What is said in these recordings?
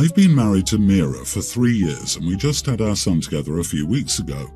I've been married to Mira for 3 years and we just had our son together a few weeks ago.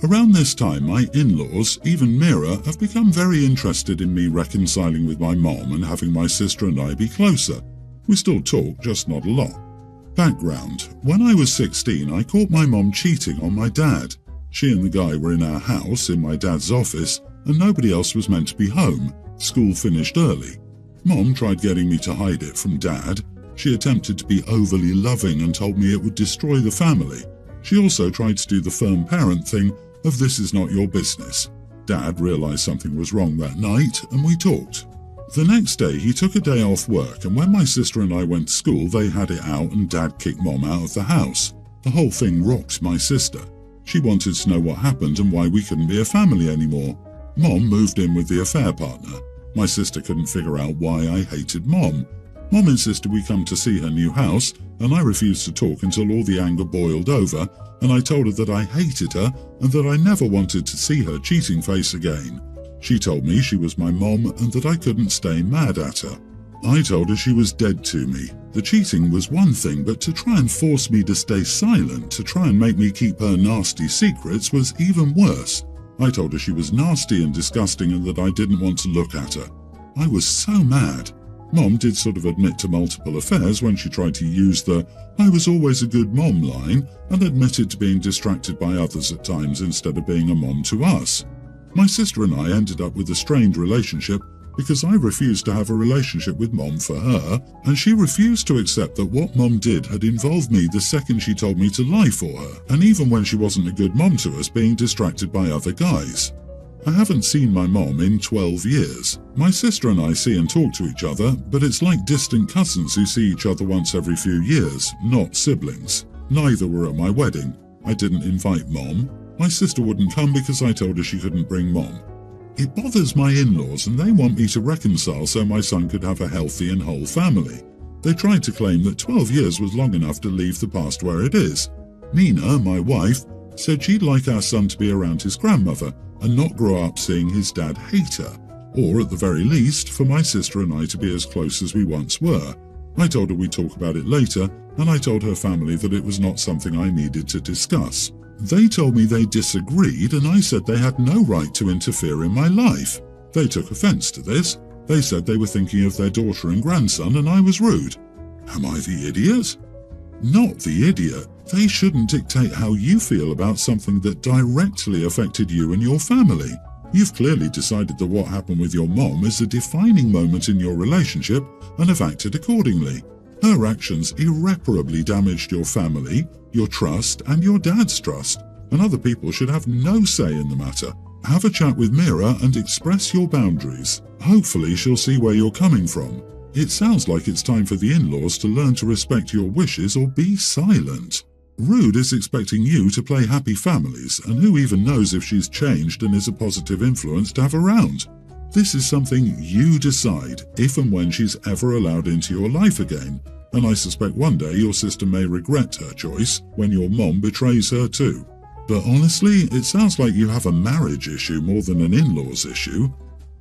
Around this time, my in-laws, even Mira, have become very interested in me reconciling with my mom and having my sister and I be closer. We still talk, just not a lot. Background: when I was 16, I caught my mom cheating on my dad. She and the guy were in our house, in my dad's office, and nobody else was meant to be home. School finished early. Mom tried getting me to hide it from Dad. She attempted to be overly loving and told me it would destroy the family. She also tried to do the firm parent thing of "this is not your business." Dad realized something was wrong that night and we talked. The next day he took a day off work, and when my sister and I went to school they had it out and Dad kicked Mom out of the house. The whole thing rocked my sister. She wanted to know what happened and why we couldn't be a family anymore. Mom moved in with the affair partner. My sister couldn't figure out why I hated Mom. Mom insisted we come to see her new house, and I refused to talk until all the anger boiled over, and I told her that I hated her and that I never wanted to see her cheating face again. She told me she was my mom and that I couldn't stay mad at her. I told her she was dead to me. The cheating was one thing, but to try and force me to stay silent, to try and make me keep her nasty secrets, was even worse. I told her she was nasty and disgusting and that I didn't want to look at her. I was so mad. Mom did sort of admit to multiple affairs when she tried to use the "I was always a good mom" line, and admitted to being distracted by others at times instead of being a mom to us. My sister and I ended up with a strained relationship because I refused to have a relationship with Mom for her, and she refused to accept that what Mom did had involved me the second she told me to lie for her, and even when she wasn't a good mom to us, being distracted by other guys. I haven't seen my mom in 12 years. My sister and I see and talk to each other, but it's like distant cousins who see each other once every few years, not siblings. Neither were at my wedding. I didn't invite Mom. My sister wouldn't come because I told her she couldn't bring Mom. It bothers my in-laws and they want me to reconcile so my son could have a healthy and whole family. They tried to claim that 12 years was long enough to leave the past where it is. Nina, my wife, said she'd like our son to be around his grandmother and not grow up seeing his dad hate her, or at the very least for my sister and I to be as close as we once were. I told her we'd talk about it later, and I told her family that it was not something I needed to discuss. They told me they disagreed, and I said they had no right to interfere in my life. They took offense to this. They said they were thinking of their daughter and grandson, and I was rude. Am I the idiot? Not the idiot. They shouldn't dictate how you feel about something that directly affected you and your family. You've clearly decided that what happened with your mom is a defining moment in your relationship and have acted accordingly. Her actions irreparably damaged your family, your trust, and your dad's trust, and other people should have no say in the matter. Have a chat with Mira and express your boundaries. Hopefully she'll see where you're coming from. It sounds like it's time for the in-laws to learn to respect your wishes or be silent. Rude is expecting you to play happy families, and who even knows if she's changed and is a positive influence to have around. This is something you decide if and when she's ever allowed into your life again, and I suspect one day your sister may regret her choice when your mom betrays her too. But honestly, it sounds like you have a marriage issue more than an in-laws issue.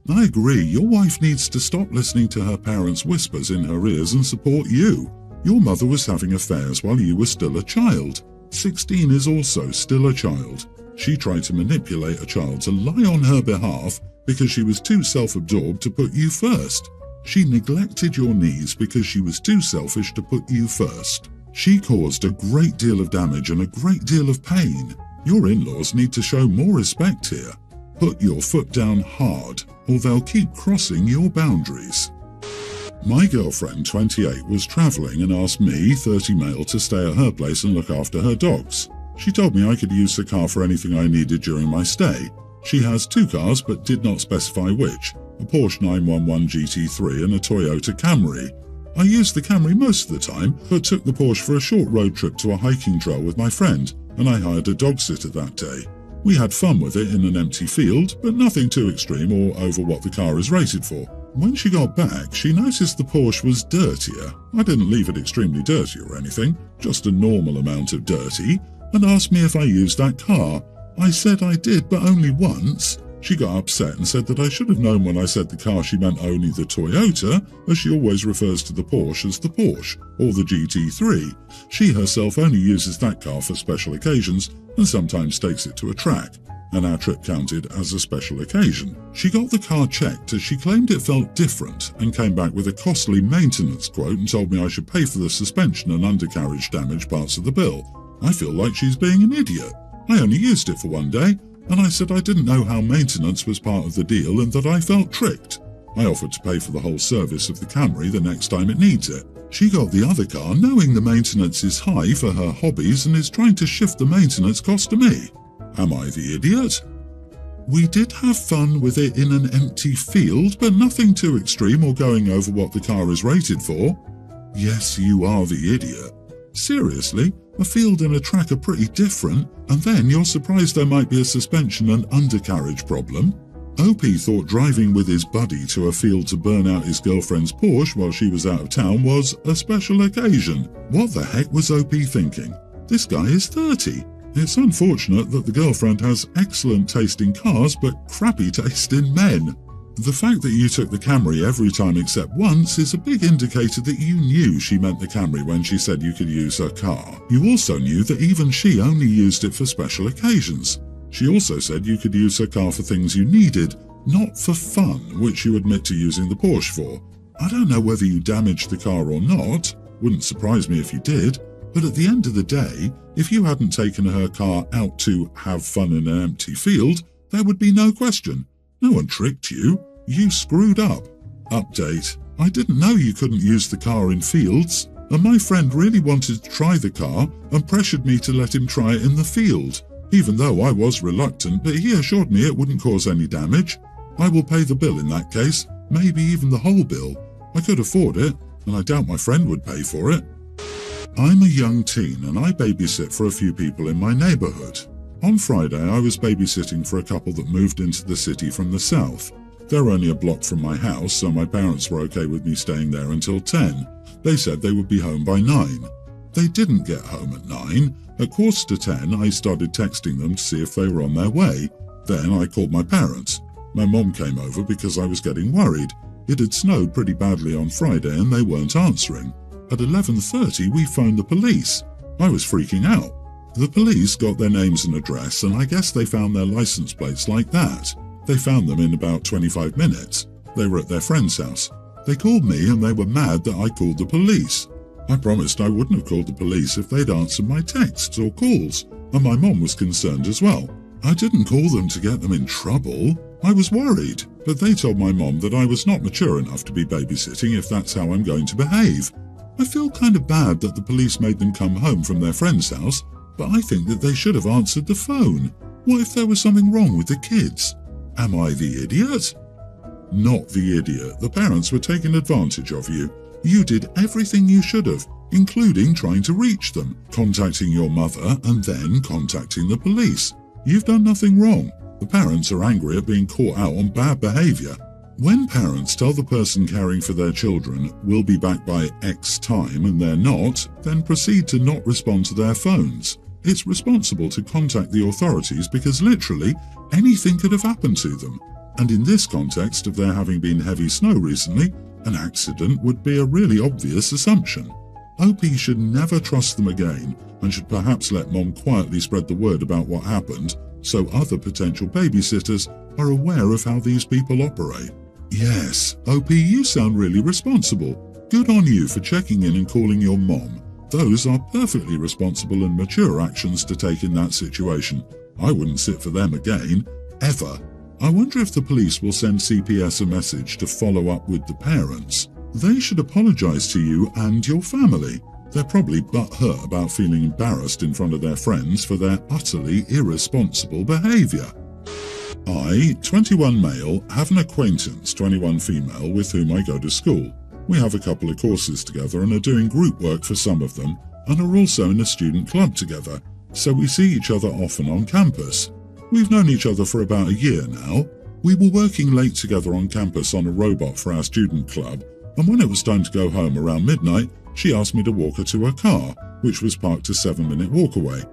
I agree, your wife needs to stop listening to her parents' whispers in her ears and support you. Your mother was having affairs while you were still a child. 16 is also still a child. She tried to manipulate a child to lie on her behalf because she was too self-absorbed to put you first. She neglected your needs because she was too selfish to put you first. She caused a great deal of damage and a great deal of pain. Your in-laws need to show more respect here. Put your foot down hard, or they'll keep crossing your boundaries. My girlfriend, 28, was traveling and asked me, 30 male, to stay at her place and look after her dogs. She told me I could use the car for anything I needed during my stay. She has 2 cars but did not specify which, a Porsche 911 GT3 and a Toyota Camry. I used the Camry most of the time, but took the Porsche for a short road trip to a hiking trail with my friend, and I hired a dog sitter that day. We had fun with it in an empty field, but nothing too extreme or over what the car is rated for. When she got back, she noticed the Porsche was dirtier. I didn't leave it extremely dirty or anything, just a normal amount of dirty, and asked me if I used that car. I said I did, but only once. She got upset and said that I should have known when I said the car she meant only the Toyota, as she always refers to the Porsche as the Porsche, or the GT3. She herself only uses that car for special occasions and sometimes takes it to a track, and our trip counted as a special occasion. She got the car checked as she claimed it felt different and came back with a costly maintenance quote and told me I should pay for the suspension and undercarriage damage parts of the bill. I feel like she's being an idiot. I only used it for one day, and I said I didn't know how maintenance was part of the deal and that I felt tricked. I offered to pay for the whole service of the Camry the next time it needs it. She got the other car knowing the maintenance is high for her hobbies and is trying to shift the maintenance cost to me. Am I the idiot? We did have fun with it in an empty field, but nothing too extreme or going over what the car is rated for. Yes, you are the idiot. Seriously? A field and a track are pretty different, and then you're surprised there might be a suspension and undercarriage problem? OP thought driving with his buddy to a field to burn out his girlfriend's Porsche while she was out of town was a special occasion. What the heck was OP thinking? This guy is 30. It's unfortunate that the girlfriend has excellent taste in cars but crappy taste in men. The fact that you took the Camry every time except once is a big indicator that you knew she meant the Camry when she said you could use her car. You also knew that even she only used it for special occasions. She also said you could use her car for things you needed, not for fun, which you admit to using the Porsche for. I don't know whether you damaged the car or not, wouldn't surprise me if you did, but at the end of the day, if you hadn't taken her car out to have fun in an empty field, there would be no question. No one tricked you. You screwed up. Update. I didn't know you couldn't use the car in fields, and my friend really wanted to try the car and pressured me to let him try it in the field, even though I was reluctant, but he assured me it wouldn't cause any damage. I will pay the bill in that case, maybe even the whole bill. I could afford it, and I doubt my friend would pay for it. I'm a young teen and I babysit for a few people in my neighborhood. On Friday, I was babysitting for a couple that moved into the city from the south. They're only a block from my house, so my parents were okay with me staying there until 10. They said they would be home by 9. They didn't get home at 9. At 9:45, I started texting them to see if they were on their way. Then I called my parents. My mom came over because I was getting worried. It had snowed pretty badly on Friday and they weren't answering. At 11:30, we phoned the police. I was freaking out. The police got their names and address, and I guess they found their license plates like that. They found them in about 25 minutes. They were at their friend's house. They called me and they were mad that I called the police. I promised I wouldn't have called the police if they'd answered my texts or calls, and my mom was concerned as well. I didn't call them to get them in trouble. I was worried, but they told my mom that I was not mature enough to be babysitting if that's how I'm going to behave. I feel kind of bad that the police made them come home from their friend's house, but I think that they should have answered the phone. What if there was something wrong with the kids? Am I the idiot? Not the idiot. The parents were taking advantage of you. You did everything you should have, including trying to reach them, contacting your mother, and then contacting the police. You've done nothing wrong. The parents are angry at being caught out on bad behavior. When parents tell the person caring for their children, "We'll be back by X time," and they're not, then proceed to not respond to their phones. It's responsible to contact the authorities because literally anything could have happened to them. And in this context of there having been heavy snow recently, an accident would be a really obvious assumption. OP should never trust them again and should perhaps let Mom quietly spread the word about what happened so other potential babysitters are aware of how these people operate. Yes, OP, you sound really responsible. Good on you for checking in and calling your mom. Those are perfectly responsible and mature actions to take in that situation. I wouldn't sit for them again, ever. I wonder if the police will send CPS a message to follow up with the parents. They should apologize to you and your family. They're probably butthurt about feeling embarrassed in front of their friends for their utterly irresponsible behavior. I, 21 male, have an acquaintance, 21 female, with whom I go to school. We have a couple of courses together and are doing group work for some of them, and are also in a student club together, so we see each other often on campus. We've known each other for about a year now. We were working late together on campus on a robot for our student club, and when it was time to go home around midnight, she asked me to walk her to her car, which was parked a 7-minute walk away.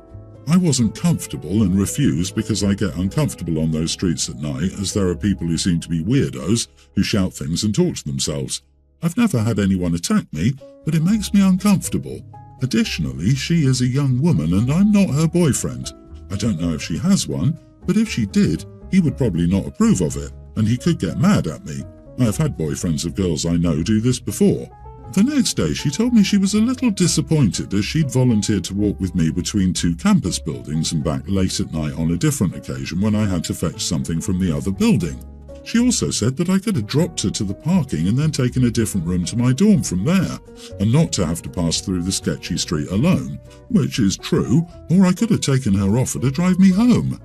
I wasn't comfortable and refused because I get uncomfortable on those streets at night, as there are people who seem to be weirdos who shout things and talk to themselves. I've never had anyone attack me, but it makes me uncomfortable. Additionally, she is a young woman and I'm not her boyfriend. I don't know if she has one, but if she did, he would probably not approve of it, and he could get mad at me. I have had boyfriends of girls I know do this before. The next day, she told me she was a little disappointed as she'd volunteered to walk with me between two campus buildings and back late at night on a different occasion when I had to fetch something from the other building. She also said that I could have dropped her to the parking and then taken a different room to my dorm from there, and not to have to pass through the sketchy street alone, which is true, or I could have taken her offer to drive me home.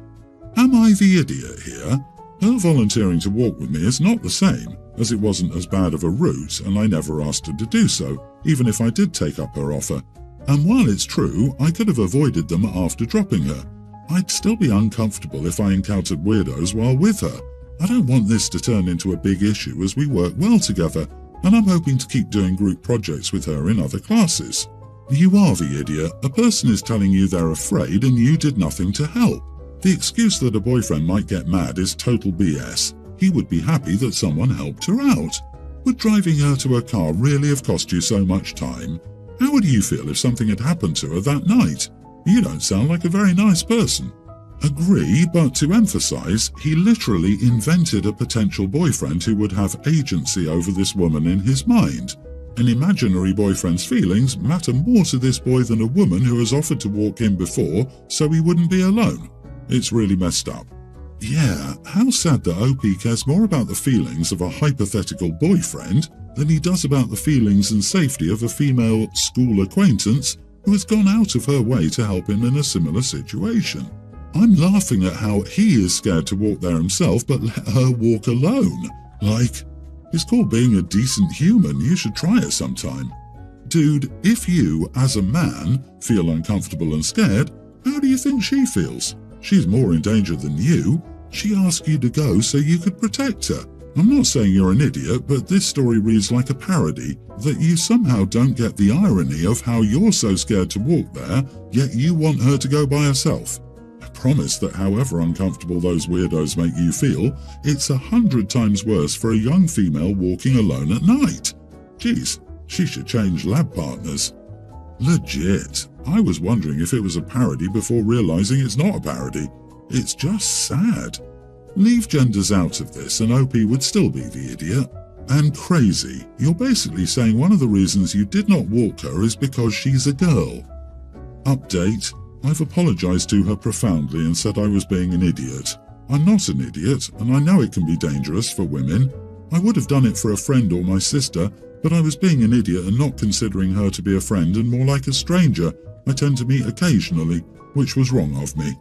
Am I the idiot here? Her volunteering to walk with me is not the same, as it wasn't as bad of a route and I never asked her to do so, even if I did take up her offer. And while it's true, I could have avoided them after dropping her, I'd still be uncomfortable if I encountered weirdos while with her. I don't want this to turn into a big issue as we work well together, and I'm hoping to keep doing group projects with her in other classes. You are the idiot. A person is telling you they're afraid and you did nothing to help. The excuse that a boyfriend might get mad is total BS. He would be happy that someone helped her out. Would driving her to her car really have cost you so much time? How would you feel if something had happened to her that night? You don't sound like a very nice person. Agree, but to emphasize, he literally invented a potential boyfriend who would have agency over this woman in his mind. An imaginary boyfriend's feelings matter more to this boy than a woman who has offered to walk in before so he wouldn't be alone. It's really messed up. Yeah, how sad that OP cares more about the feelings of a hypothetical boyfriend than he does about the feelings and safety of a female school acquaintance who has gone out of her way to help him in a similar situation. I'm laughing at how he is scared to walk there himself but let her walk alone. Like, it's called being a decent human. You should try it sometime. Dude, if you, as a man, feel uncomfortable and scared, how do you think she feels? She's more in danger than you. She asked you to go so you could protect her. I'm not saying you're an idiot, but this story reads like a parody, that you somehow don't get the irony of how you're so scared to walk there, yet you want her to go by herself. I promise that however uncomfortable those weirdos make you feel, it's 100 times worse for a young female walking alone at night. Geez, she should change lab partners. Legit. I was wondering if it was a parody before realizing it's not a parody. It's just sad. Leave genders out of this and OP would still be the idiot. And crazy. You're basically saying one of the reasons you did not walk her is because she's a girl. Update. I've apologized to her profoundly and said I was being an idiot. I'm not an idiot, and I know it can be dangerous for women. I would have done it for a friend or my sister, but I was being an idiot and not considering her to be a friend and more like a stranger I tend to meet occasionally, which was wrong of me.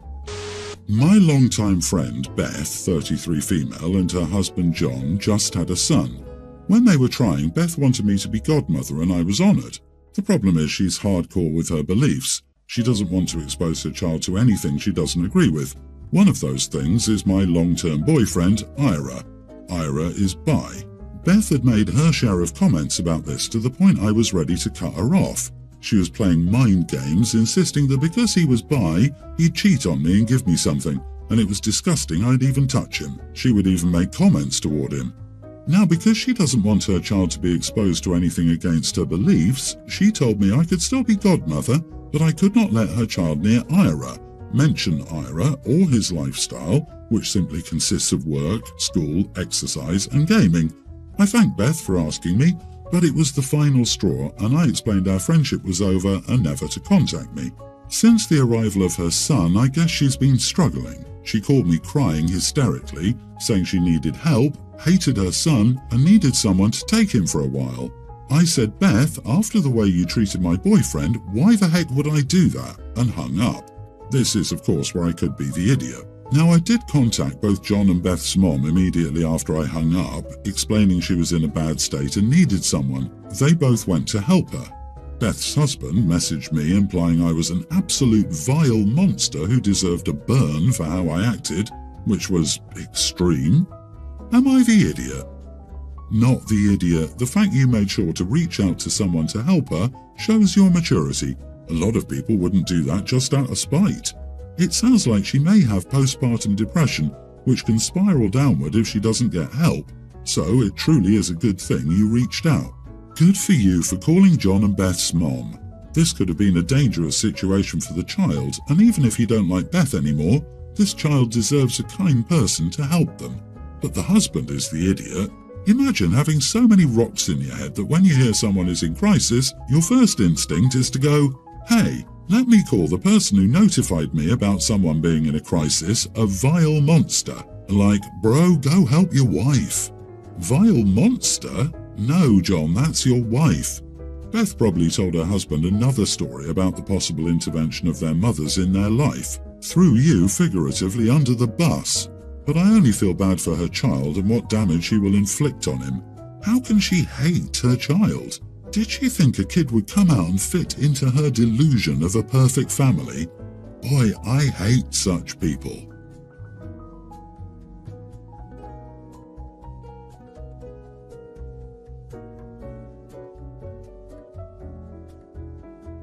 My longtime friend Beth, 33 female, and her husband John just had a son. When they were trying, Beth wanted me to be godmother and I was honoured. The problem is she's hardcore with her beliefs. She doesn't want to expose her child to anything she doesn't agree with. One of those things is my long-term boyfriend, Ira. Ira is bi. Beth had made her share of comments about this to the point I was ready to cut her off. She was playing mind games, insisting that because he was bi, he'd cheat on me and give me something, and it was disgusting I'd even touch him. She would even make comments toward him. Now, because she doesn't want her child to be exposed to anything against her beliefs, she told me I could still be godmother, but I could not let her child near Ira, mention Ira or his lifestyle, which simply consists of work, school, exercise, and gaming. I thank Beth for asking me, but it was the final straw, and I explained our friendship was over and never to contact me. Since the arrival of her son, I guess she's been struggling. She called me crying hysterically, saying she needed help, hated her son, and needed someone to take him for a while. I said, Beth, after the way you treated my boyfriend, why the heck would I do that? And hung up. This is, of course, where I could be the idiot. Now, I did contact both John and Beth's mom immediately after I hung up, explaining she was in a bad state and needed someone. They both went to help her. Beth's husband messaged me implying I was an absolute vile monster who deserved a burn for how I acted, which was extreme. Am I the idiot? Not the idiot. The fact you made sure to reach out to someone to help her shows your maturity. A lot of people wouldn't do that just out of spite. It sounds like she may have postpartum depression, which can spiral downward if she doesn't get help. So it truly is a good thing you reached out. Good for you for calling John and Beth's mom. This could have been a dangerous situation for the child, and even if you don't like Beth anymore, this child deserves a kind person to help them. But the husband is the idiot. Imagine having so many rocks in your head that when you hear someone is in crisis, your first instinct is to go, "Hey, let me call the person who notified me about someone being in a crisis a vile monster." Like, bro, go help your wife. Vile monster? No, John, that's your wife. Beth probably told her husband another story about the possible intervention of their mothers in their life. Threw you figuratively under the bus. But I only feel bad for her child and what damage she will inflict on him. How can she hate her child? Did she think a kid would come out and fit into her delusion of a perfect family? Boy, I hate such people.